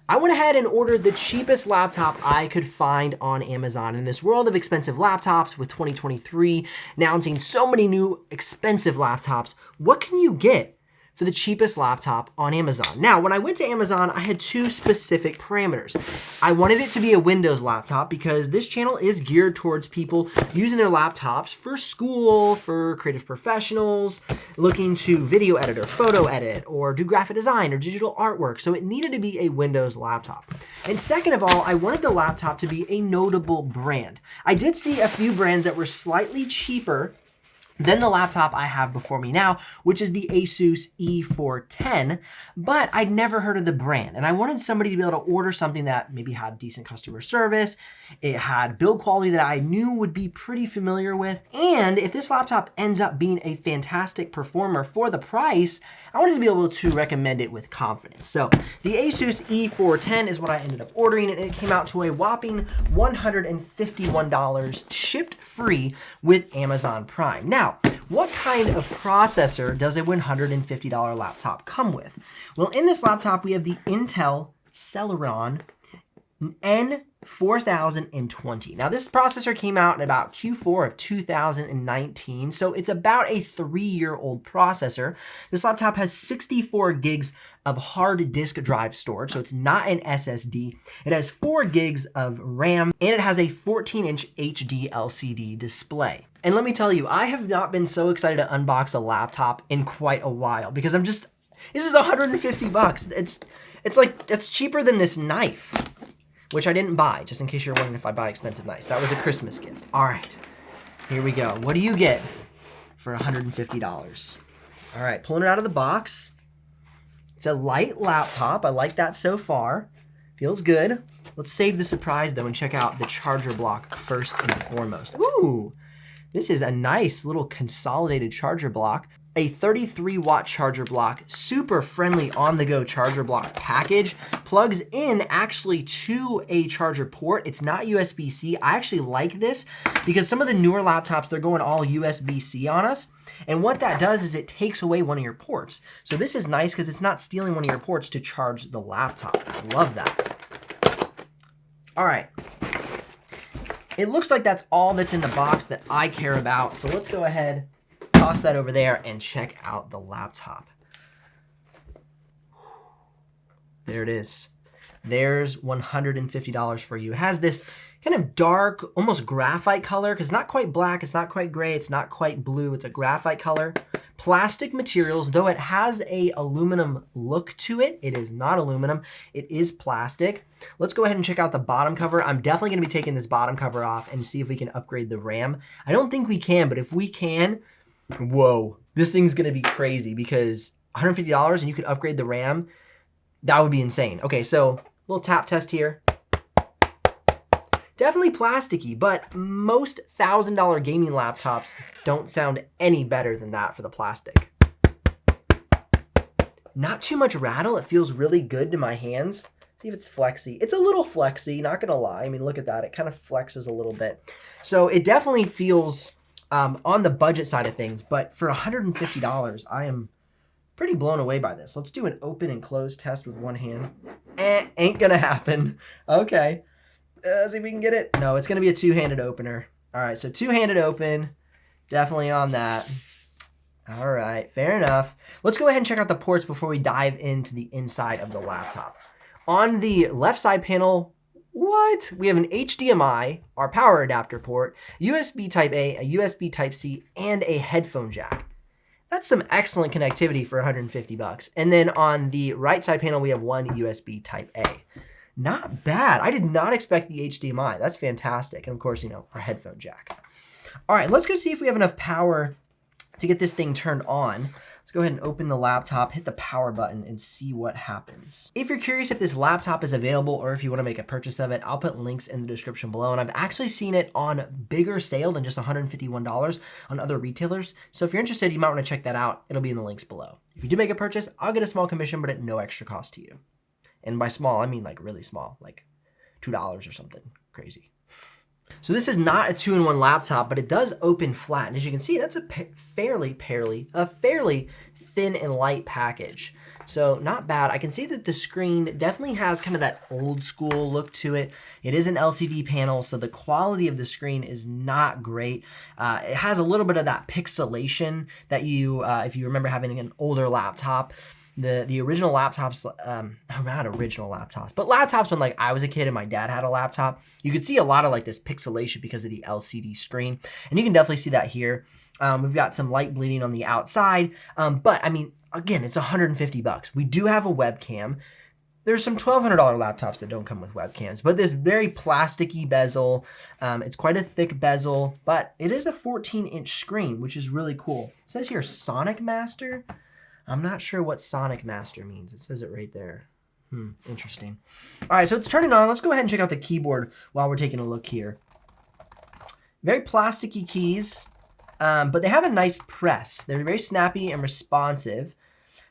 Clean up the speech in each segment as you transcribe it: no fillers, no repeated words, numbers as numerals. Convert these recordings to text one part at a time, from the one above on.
I went ahead and ordered the cheapest laptop I could find on Amazon. In this world of expensive laptops with 2023 announcing so many new expensive laptops, what can you get for the cheapest laptop on Amazon? Now, when I went to Amazon, I had two specific parameters. I wanted it to be a Windows laptop because this channel is geared towards people using their laptops for school, for creative professionals, looking to video edit or photo edit or do graphic design or digital artwork. So it needed to be a Windows laptop. And second of all, I wanted the laptop to be a notable brand. I did see a few brands that were slightly cheaper than the laptop I have before me now, which is the Asus E410, but I'd never heard of the brand. And I wanted somebody to be able to order something that maybe had decent customer service, it had build quality that I knew would be pretty familiar with, and if this laptop ends up being a fantastic performer for the price, I wanted to be able to recommend it with confidence. So the Asus E410 is what I ended up ordering, and it came out to a whopping $151 shipped free with Amazon Prime. Now, what kind of processor does a $150 laptop come with? Well, in this laptop, we have the Intel Celeron N4020. Now, this processor came out in about Q4 of 2019, so it's about a 3-year-old processor. This laptop has 64 gigs of hard disk drive storage, so it's not an SSD. It has 4 gigs of RAM, and it has a 14-inch HD LCD display. And let me tell you, I have not been so excited to unbox a laptop in quite a while because this is 150 bucks. It's cheaper than this knife, which I didn't buy, just in case you're wondering if I buy expensive knives. That was a Christmas gift. All right, here we go. What do you get for $150? All right, pulling it out of the box. It's a light laptop. I like that so far. Feels good. Let's save the surprise though and check out the charger block first and foremost. Ooh, this is a nice little consolidated charger block. A 33-watt charger block, super friendly on-the-go charger block package, plugs in actually to a charger port. It's not USB-C. I actually like this because some of the newer laptops, they're going all USB-C on us. And what that does is it takes away one of your ports. So this is nice because it's not stealing one of your ports to charge the laptop. I love that. All right. It looks like that's all that's in the box that I care about. So let's go ahead, toss that over there, and check out the laptop. There it is. There's $150 for you. It has this kind of dark, almost graphite color, because it's not quite black, it's not quite gray, it's not quite blue, it's a graphite color. Plastic materials, though it has a aluminum look to it, it is not aluminum, it is plastic. Let's go ahead and check out the bottom cover. I'm definitely gonna be taking this bottom cover off and see if we can upgrade the RAM. I don't think we can, but if we can, whoa, this thing's gonna be crazy because $150 and you could upgrade the RAM, that would be insane. Okay, so little tap test here. Definitely plasticky, but most $1,000 gaming laptops don't sound any better than that for the plastic. Not too much rattle. It feels really good to my hands. See if it's flexy. It's a little flexy, not gonna lie. I mean, look at that. It kind of flexes a little bit. So it definitely feels on the budget side of things, but for $150, I am pretty blown away by this. Let's do an open and close test with one hand. Ain't gonna happen. Okay. See if we can get it. No, it's gonna be a two-handed opener. All right, so two-handed open, definitely on that. All right, fair enough. Let's go ahead and check out the ports before we dive into the inside of the laptop. On the left side panel, what? We have an HDMI, our power adapter port, USB Type A, a USB Type C, and a headphone jack. That's some excellent connectivity for 150 bucks. And then on the right side panel, we have one USB Type A. Not bad. I did not expect the HDMI. That's fantastic. And of course, our headphone jack. All right, let's go see if we have enough power to get this thing turned on. Let's go ahead and open the laptop, hit the power button, and see what happens. If you're curious if this laptop is available or if you want to make a purchase of it, I'll put links in the description below. And I've actually seen it on bigger sale than just $151 on other retailers. So if you're interested, you might want to check that out. It'll be in the links below. If you do make a purchase, I'll get a small commission, but at no extra cost to you. And by small, I mean like really small, like $2 or something crazy. So this is not a 2-in-1 laptop, but it does open flat. And as you can see, that's a fairly thin and light package. So not bad. I can see that the screen definitely has kind of that old school look to it. It is an LCD panel, so the quality of the screen is not great. It has a little bit of that pixelation that you, if you remember having an older laptop, the original laptops, not original laptops, but laptops when like I was a kid and my dad had a laptop, you could see a lot of like this pixelation because of the LCD screen. And you can definitely see that here. We've got some light bleeding on the outside, but I mean, again, it's $150. We do have a webcam. There's some $1,200 laptops that don't come with webcams, but this very plasticky bezel, it's quite a thick bezel, but it is a 14-inch screen, which is really cool. It says here Sonic Master. I'm not sure what Sonic Master means. It says it right there. Interesting. All right, so it's turning on. Let's go ahead and check out the keyboard while we're taking a look here. Very plasticky keys, but they have a nice press. They're very snappy and responsive.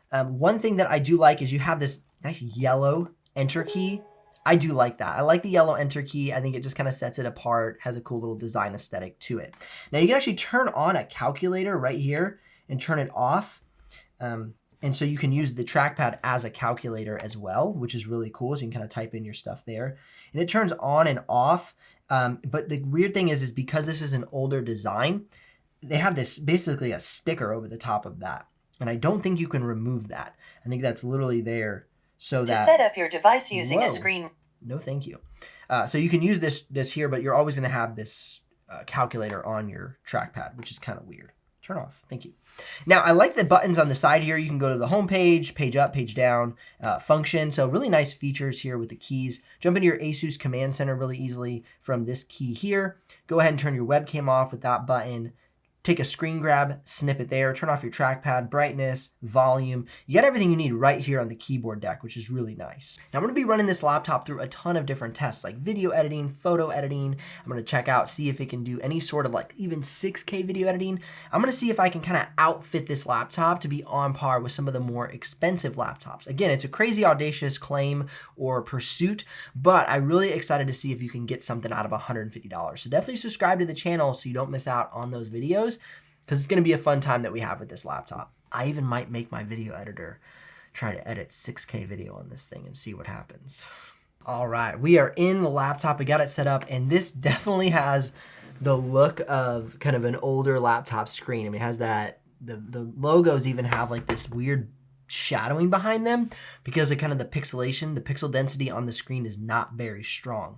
One thing that I do like is you have this nice yellow enter key. I do like that. I like the yellow enter key. I think it just kind of sets it apart, has a cool little design aesthetic to it. Now you can actually turn on a calculator right here and turn it off. And so you can use the trackpad as a calculator as well, which is really cool. So you can kind of type in your stuff there. And it turns on and off. But the weird thing is because this is an older design, they have this basically a sticker over the top of that. And I don't think you can remove that. I think that's literally there so that... To set up your device using a screen... No, thank you. So you can use this here, but you're always going to have this calculator on your trackpad, which is kind of weird. Turn off. Thank you. Now, I like the buttons on the side here. You can go to the home page, page up, page down, function. So really nice features here with the keys. Jump into your Asus Command Center really easily from this key here. Go ahead and turn your webcam off with that button. Take a screen grab, snip it there, turn off your trackpad, brightness, volume. You got everything you need right here on the keyboard deck, which is really nice. Now I'm gonna be running this laptop through a ton of different tests like video editing, photo editing. I'm gonna check out, see if it can do any sort of like even 6K video editing. I'm gonna see if I can kind of outfit this laptop to be on par with some of the more expensive laptops. Again, it's a crazy audacious claim or pursuit, but I'm really excited to see if you can get something out of $150. So definitely subscribe to the channel so you don't miss out on those videos, because it's going to be a fun time that we have with this laptop. I even might make my video editor try to edit 6K video on this thing and see what happens. All right, we are in the laptop. We got it set up, and this definitely has the look of kind of an older laptop screen. I mean, it has that, the logos even have like this weird shadowing behind them because of kind of the pixelation. The pixel density on the screen is not very strong.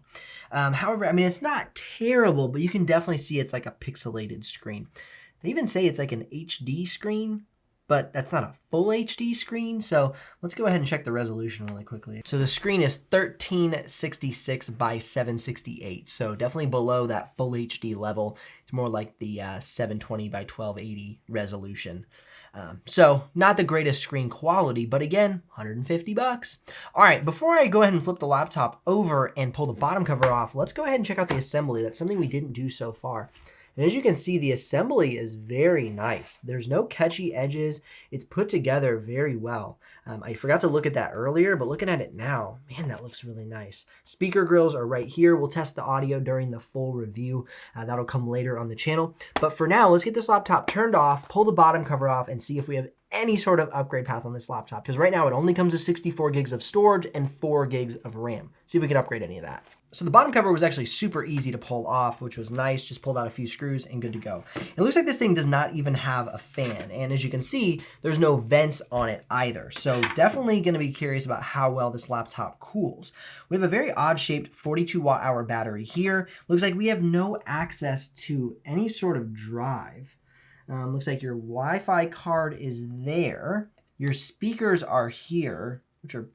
However, I mean, it's not terrible, but you can definitely see it's like a pixelated screen. They even say it's like an HD screen, but that's not a full HD screen. So let's go ahead and check the resolution really quickly. So the screen is 1366 by 768. So definitely below that full HD level. It's more like the 720 by 1280 resolution. So not the greatest screen quality, but again, $150. All right, before I go ahead and flip the laptop over and pull the bottom cover off, let's go ahead and check out the assembly. That's something we didn't do so far. And as you can see, the assembly is very nice. There's no catchy edges. It's put together very well. I forgot to look at that earlier, but looking at it now, man, that looks really nice. Speaker grills are right here. We'll test the audio during the full review. That'll come later on the channel. But for now, let's get this laptop turned off, pull the bottom cover off, and see if we have any sort of upgrade path on this laptop. Because right now, it only comes with 64 gigs of storage and 4 gigs of RAM. See if we can upgrade any of that. So the bottom cover was actually super easy to pull off, which was nice. Just pulled out a few screws and good to go. It looks like this thing does not even have a fan. And as you can see, there's no vents on it either. So definitely going to be curious about how well this laptop cools. We have a very odd shaped 42 watt hour battery here. Looks like we have no access to any sort of drive. Looks like your Wi-Fi card is there. Your speakers are here, which are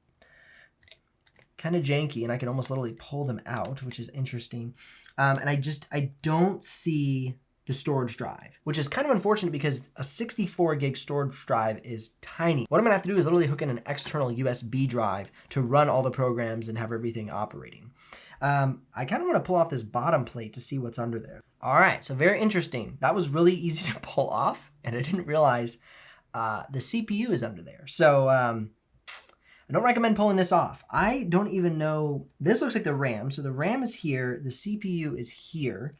kind of janky, and I can almost literally pull them out, which is interesting. And I don't see the storage drive, which is kind of unfortunate because a 64 gig storage drive is tiny. What I'm gonna have to do is literally hook in an external USB drive to run all the programs and have everything operating. I kind of want to pull off this bottom plate to see what's under there. All right, so very interesting. That was really easy to pull off, and I didn't realize the CPU is under there. So I don't recommend pulling this off. I don't even know. This looks like the RAM. So the RAM is here. The CPU is here.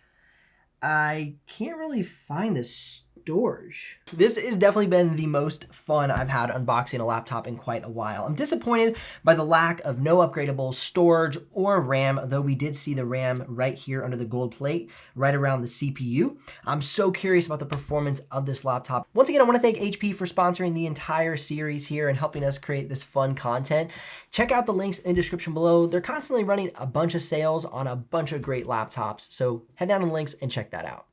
I can't really find the storage. This has definitely been the most fun I've had unboxing a laptop in quite a while. I'm disappointed by the lack of no upgradable storage or RAM, though we did see the RAM right here under the gold plate, right around the CPU. I'm so curious about the performance of this laptop. Once again, I want to thank HP for sponsoring the entire series here and helping us create this fun content. Check out the links in the description below. They're constantly running a bunch of sales on a bunch of great laptops, so head down to the links and check that out.